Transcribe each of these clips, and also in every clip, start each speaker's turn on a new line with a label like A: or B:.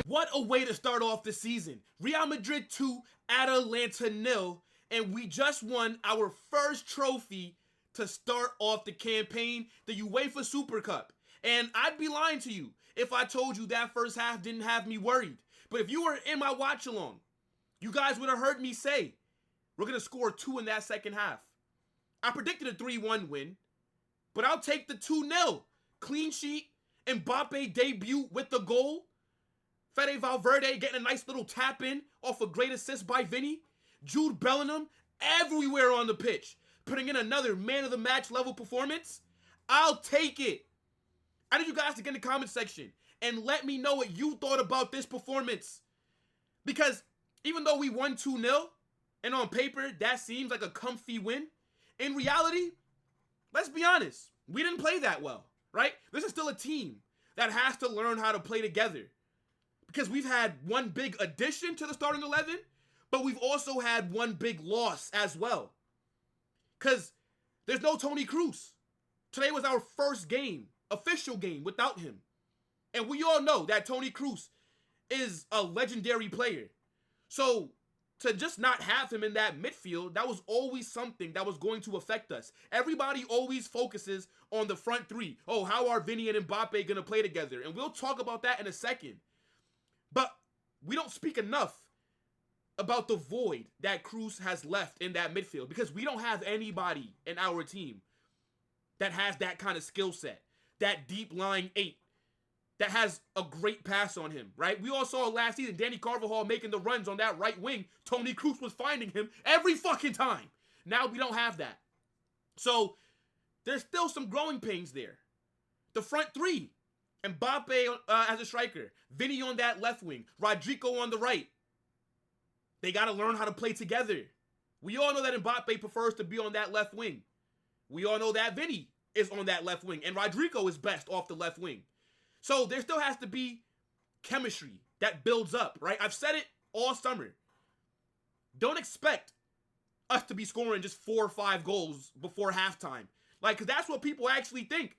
A: What a way to start off the season. Real Madrid 2, Atalanta 0, and we just won our first trophy to start off the campaign, the UEFA Super Cup. And I'd be lying to you if I told you that first half didn't have me worried. But if you were in my watch along, you guys would have heard me say, we're going to score 2 in that second half. I predicted a 3-1 win, but I'll take the 2-0. Clean sheet, Mbappe debut with the goal. Fede Valverde getting a nice little tap in off a great assist by Vinny. Jude Bellingham everywhere on the pitch, putting in another man of the match level performance. I'll take it. I need you guys to get in the comment section and let me know what you thought about this performance. Because even though we won 2-0, and on paper that seems like a comfy win, in reality, let's be honest, we didn't play that well, right? This is still a team that has to learn how to play together. Because we've had one big addition to the starting 11, but we've also had one big loss as well. Because there's no Toni Kroos. Today was our first game, official game, without him. And we all know that Toni Kroos is a legendary player. So to just not have him in that midfield, that was always something that was going to affect us. Everybody always focuses on the front three. Oh, how are Vinny and Mbappe going to play together? And we'll talk about that in a second. But we don't speak enough about the void that Kroos has left in that midfield, because we don't have anybody in our team that has that kind of skill set, that deep lying 8, that has a great pass on him, right? We all saw last season Danny Carvajal making the runs on that right wing. Toni Kroos was finding him every fucking time. Now we don't have that. So there's still some growing pains there. The front three, Mbappe as a striker, Vinny on that left wing, Rodrigo on the right. They got to learn how to play together. We all know that Mbappe prefers to be on that left wing. We all know that Vinny is on that left wing, and Rodrigo is best off the left wing. So there still has to be chemistry that builds up, right? I've said it all summer. Don't expect us to be scoring just 4 or 5 goals before halftime. Like, because that's what people actually think.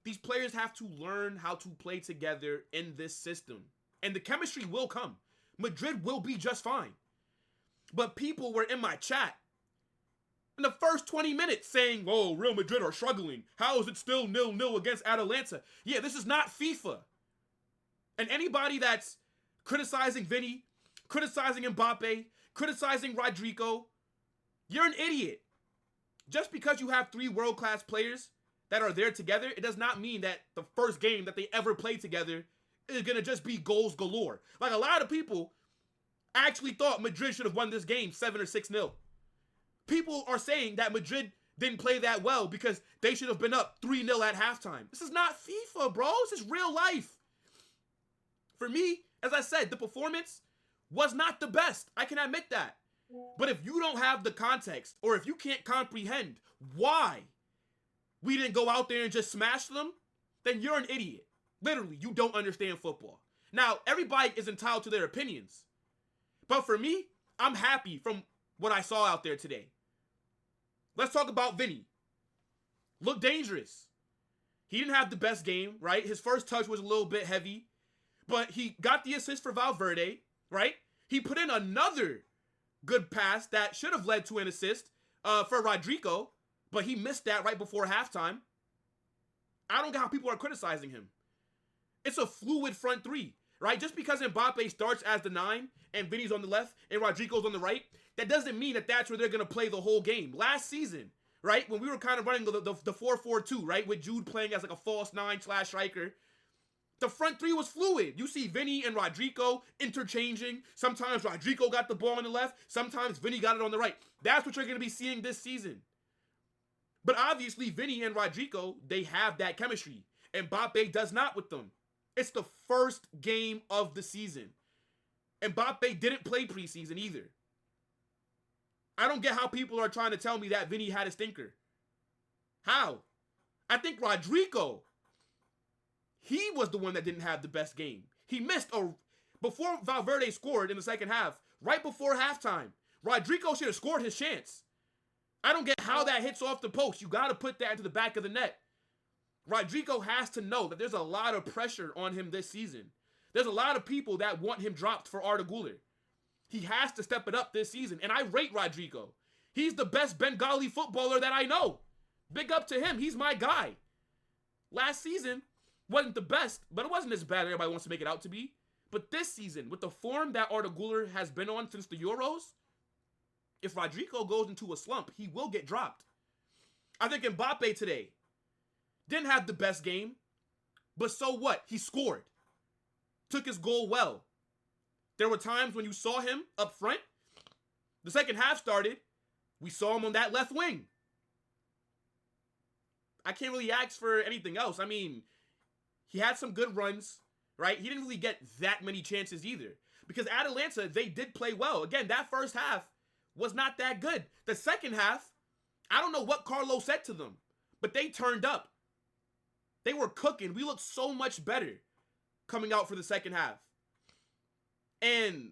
A: These players have to learn how to play together in this system. And the chemistry will come. Madrid will be just fine. But people were in my chat in the first 20 minutes saying, oh, Real Madrid are struggling. How is it still 0-0 against Atalanta? Yeah, this is not FIFA. And anybody that's criticizing Vinny, criticizing Mbappe, criticizing Rodrigo, you're an idiot. Just because you have 3 world-class players that are there together, it does not mean that the first game that they ever play together is going to just be goals galore. Like, a lot of people actually thought Madrid should have won this game 7 or 6-0. People are saying that Madrid didn't play that well because they should have been up 3-0 at halftime. This is not FIFA, bro. This is real life. For me, as I said, the performance was not the best. I can admit that. But if you don't have the context, or if you can't comprehend why we didn't go out there and just smash them, then you're an idiot. Literally, you don't understand football. Now, everybody is entitled to their opinions. But for me, I'm happy from what I saw out there today. Let's talk about Vinny. Looked dangerous. He didn't have the best game, right? His first touch was a little bit heavy. But he got the assist for Valverde, right? He put in another good pass that should have led to an assist for Rodrigo. But he missed that right before halftime. I don't get how people are criticizing him. It's a fluid front three, right? Just because Mbappe starts as the 9 and Vinny's on the left and Rodrigo's on the right, that doesn't mean that that's where they're going to play the whole game. Last season, right, when we were kind of running the 4-4-2, right, with Jude playing as like a false 9/striker, the front three was fluid. You see Vinny and Rodrigo interchanging. Sometimes Rodrigo got the ball on the left. Sometimes Vinny got it on the right. That's what you're going to be seeing this season. But obviously, Vinny and Rodrigo, they have that chemistry. Mbappe does not with them. It's the first game of the season. Mbappe didn't play preseason either. I don't get how people are trying to tell me that Vinny had a stinker. How? I think Rodrigo, he was the one that didn't have the best game. He missed before Valverde scored in the second half, right before halftime. Rodrigo should have scored his chance. I don't get how that hits off the post. You got to put that into the back of the net. Rodrigo has to know that there's a lot of pressure on him this season. There's a lot of people that want him dropped for Arda Güler. He has to step it up this season, and I rate Rodrigo. He's the best Bengali footballer that I know. Big up to him. He's my guy. Last season wasn't the best, but it wasn't as bad as everybody wants to make it out to be. But this season, with the form that Arda Güler has been on since the Euros, if Rodrigo goes into a slump, he will get dropped. I think Mbappe today didn't have the best game, but so what? He scored. Took his goal well. There were times when you saw him up front. The second half started. We saw him on that left wing. I can't really ask for anything else. I mean, he had some good runs, right? He didn't really get that many chances either. Because Atalanta, they did play well. Again, that first half was not that good. The second half, I don't know what Carlo said to them, but they turned up. They were cooking. We looked so much better coming out for the second half. And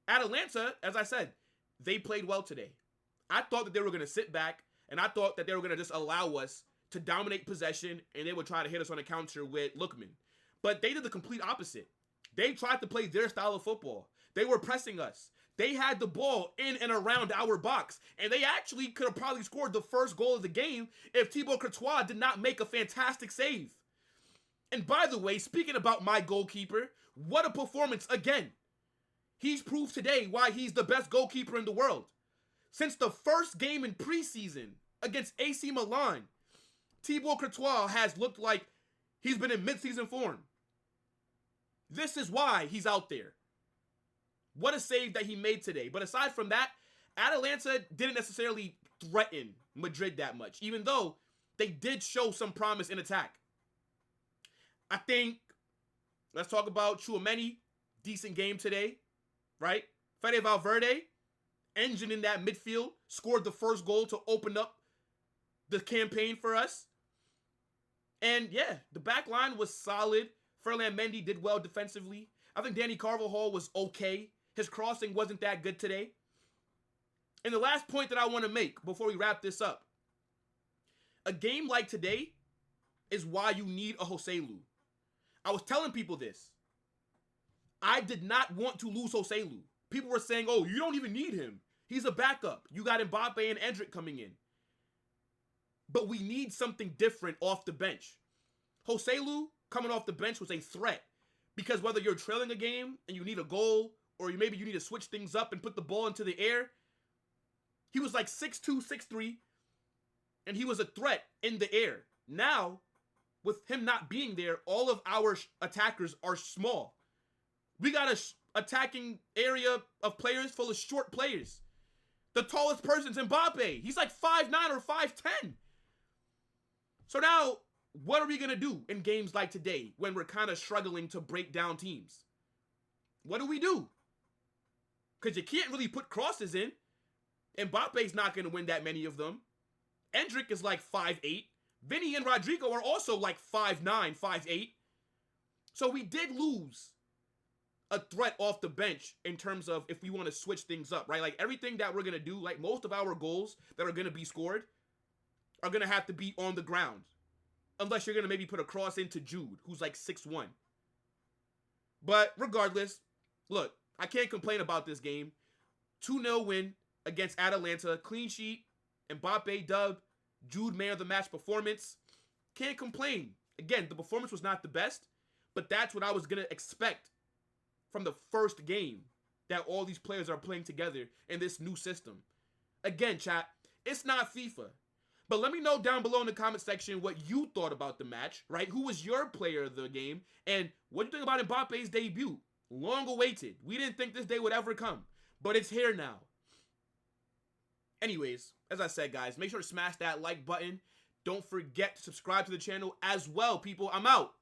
A: Atalanta, as I said, they played well today. I thought that they were going to sit back, and I thought that they were going to just allow us to dominate possession, and they would try to hit us on a counter with Lookman. But they did the complete opposite. They tried to play their style of football. They were pressing us. They had the ball in and around our box, and they actually could have probably scored the first goal of the game if Thibaut Courtois did not make a fantastic save. And by the way, speaking about my goalkeeper, what a performance again. He's proved today why he's the best goalkeeper in the world. Since the first game in preseason against AC Milan, Thibaut Courtois has looked like he's been in mid-season form. This is why he's out there. What a save that he made today. But aside from that, Atalanta didn't necessarily threaten Madrid that much, even though they did show some promise in attack. I think, let's talk about Tchouaméni. Decent game today, right? Fede Valverde, engine in that midfield, scored the first goal to open up the campaign for us. And yeah, the back line was solid. Ferland Mendy did well defensively. I think Danny Carvajal was okay. His crossing wasn't that good today. And the last point that I want to make before we wrap this up. A game like today is why you need a Joselu. I was telling people this. I did not want to lose Joselu. People were saying, oh, you don't even need him. He's a backup. You got Mbappe and Endrick coming in. But we need something different off the bench. Joselu coming off the bench was a threat. Because whether you're trailing a game and you need a goal, or maybe you need to switch things up and put the ball into the air, he was like 6'2", 6'3", and he was a threat in the air. Now, with him not being there, all of our attackers are small. We got a attacking area of players full of short players. The tallest person's Mbappe. He's like 5'9" or 5'10". So now, what are we going to do in games like today when we're kind of struggling to break down teams? What do? Because you can't really put crosses in. Mbappe's not going to win that many of them. Endrick is like 5'8". Vinny and Rodrigo are also like 5'9", 5'8". So we did lose a threat off the bench in terms of if we want to switch things up, right? Like everything that we're going to do, like most of our goals that are going to be scored are going to have to be on the ground. Unless you're going to maybe put a cross into Jude, who's like 6'1". But regardless, look, I can't complain about this game. 2-0 win against Atalanta. Clean sheet, Mbappe dub, Jude man of the match performance. Can't complain. Again, the performance was not the best, but that's what I was going to expect from the first game that all these players are playing together in this new system. Again, chat, it's not FIFA. But let me know down below in the comment section what you thought about the match, right? Who was your player of the game? And what do you think about Mbappe's debut? Long awaited. We didn't think this day would ever come, but it's here now. Anyways, as I said, guys, make sure to smash that like button. Don't forget to subscribe to the channel as well, people. I'm out.